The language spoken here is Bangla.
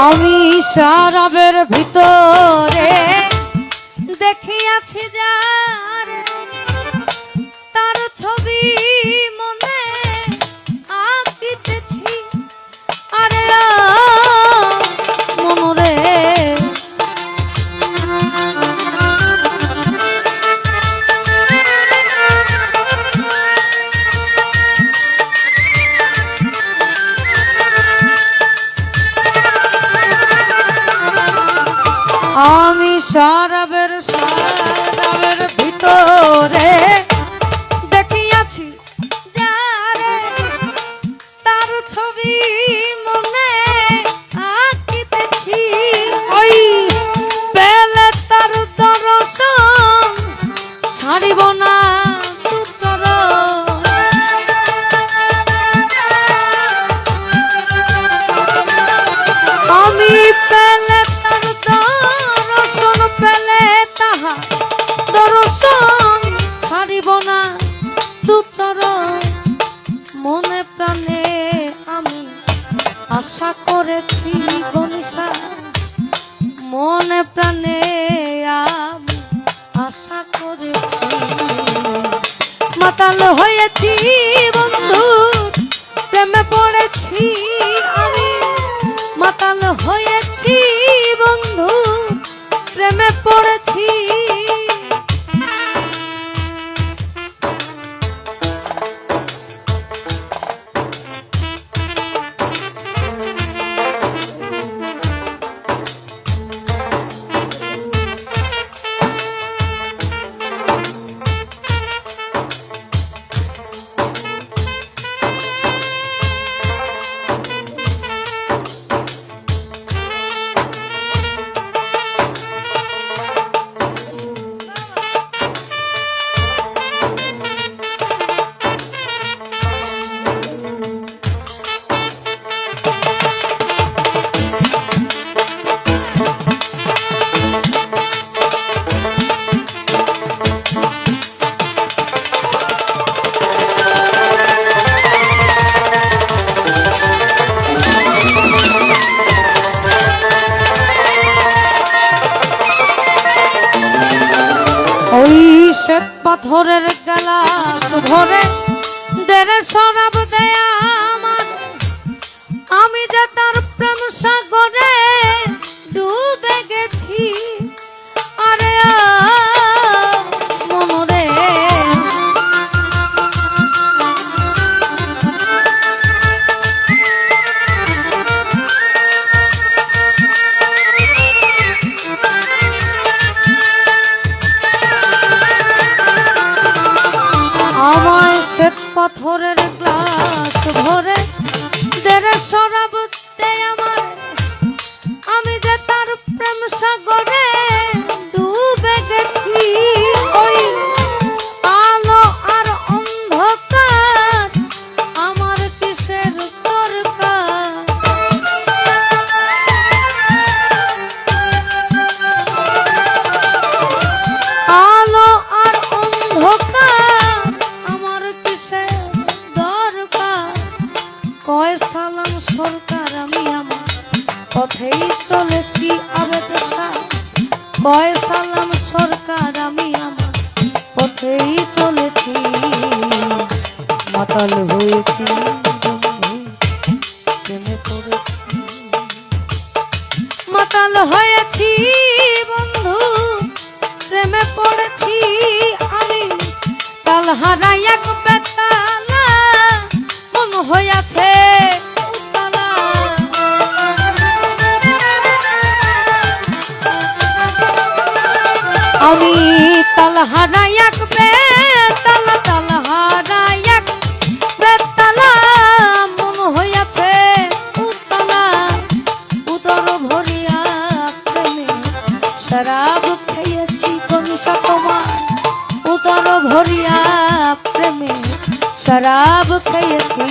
আমি শরাবের ভিতরে দেখিয়াছি যার, তার ছবি মনে আঁকিতেছি। আরে মনরে আমি শরাবের ভিতরে দেখিয়াছি যারে, তার ছবি মনে আঁকিতেছি। ওই পেলে তার দর্শন ছাড়িব না দু চরণ। আমি পেলে তার দর্শন, পেলে তাহা দর্শন ছাড়িব না দু চরণ। মনে প্রাণে আমি আশা করেছি গনিশা, মনে প্রাণে আমি আশা করেছি। মাতাল হয়েছি বন্ধু, প্রেমে পড়েছি আমি। মাতাল হয়েছি বন্ধু, প্রেমে পড়েছি। ওই শ্বেত পাথরের গ্লাস ভরে দেরে শরাব দেয়া আমার, আমি যে তার প্রেম সাগরে ডুবে গেছি। আরে মনরে আমায় শ্বেত পাথরের গ্লাস ভরে দেরে শরাব দেয় আমার, আমি যে তার প্রেম সাগরে ডুবে গেছি। ওই আলো আর অন্ধকার আমার কিসের দরকার। আলো আর অন্ধকার আমার কিসের দরকার। কয় সালাম সরকার আমি আমার পথেই চলেছি আবেদশা। কয় সালাম সরকার আমি আমার পথেই চলেছি। মাতাল হয়েছি প্রেমে পড়েছি। মাতাল হয়েছি বন্ধু, প্রেমে পড়েছি আমি। কাল হারাই এক বেতালা, মন হইয়াছে উতালা। আমি তাল হারাই এক বেতালা, তাল হারাই এক বেতালা, মন হইয়াছে উতালা। উদর ভরিয়া প্রেমে শরাব খেয়েছি গনিশা তোমার। উদর ভরিয়া প্রেমে শরাব খেয়েছি।